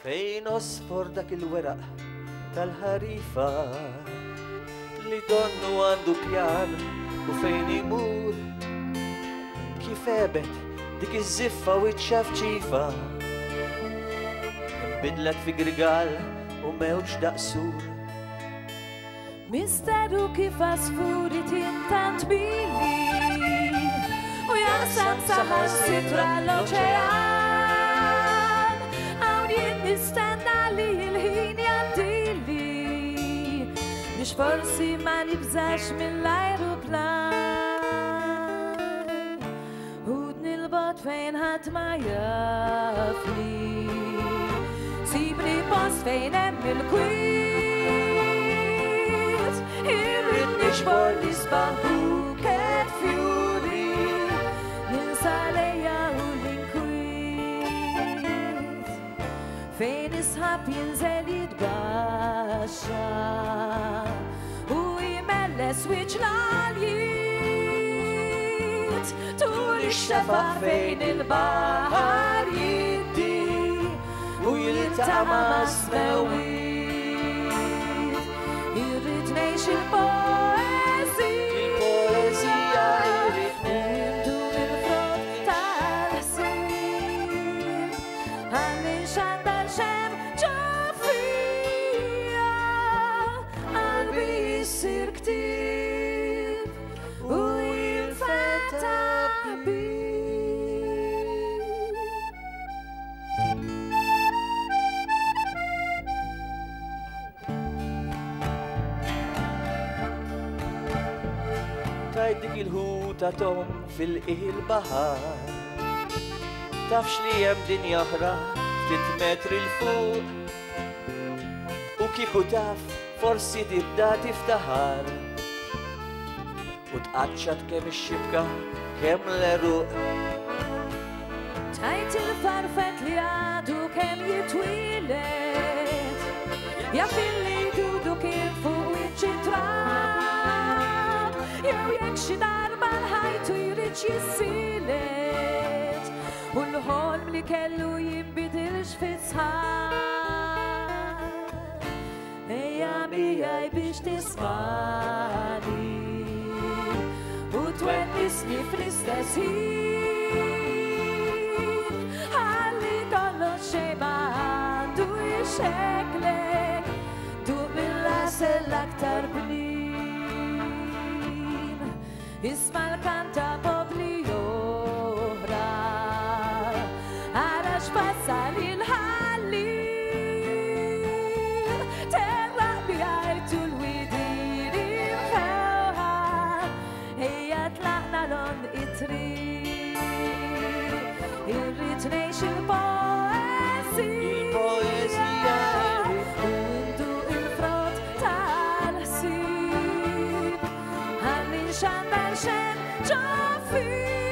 Fejn osfor dak il-weraq tal-ħarifa li donnu għandu pjan u fejn imur kif ebet dik iż-żiffa u ċċafċifa imbidlet fi grigal u mewġ daqsur Misteru kif asfuri tintant billi u jasam saħar sitra l-oċean nistenna li l-ħin jaddili biex forsi ma nibżax mill-ajruplan Hudni l-bot fejn ħadd ma jafni Sibni post fejn hemm il-kwiet Irrid nixbor nisbaħ buket fjuri Ninsa lejja u Fejn isħab jinżel jitbaxxa u jmelles wiċċ l-għaljiet tul ix-xefaħ fejn il-baħar jiddi u jiltama smewiet Irrid ngħix il-poeżija irrid nindu il-frott tal-ħsieb ħalli xandar xem ġafija qalbi jissir ktib u jinfetaħ bih Tajt dik il-ħuta tom fil-bahar Tafx li hemm dinja oħra 3 metri l-fuq u kieku taf forsi tibda tiftaħar u tqaċċat kemm ix-xibka kemm l-eruq Tajt il-farfet li għadu kemm jitwilet jaf illi dudu kien fuq wiċċ-trab jew jekk xi darba l-ħajtu jrid jissilet u l-ħolm li kellu jimbidilx fi-sħar Ejja miegħi biex tismani u twennisni fl-istess ħin ħalli kollox xejn ma għandu jxekklek duq mill-għasel l-aktar bnin isma' l-kanta popli Passal il-ħallir Terraq bi għajtu l-widir imfewħa Ejja tlaqna lon it-triq Irrid ngħix il-poeżija Undu il-frott tal-ħsieb Ħalli nxandar xejn ġo fih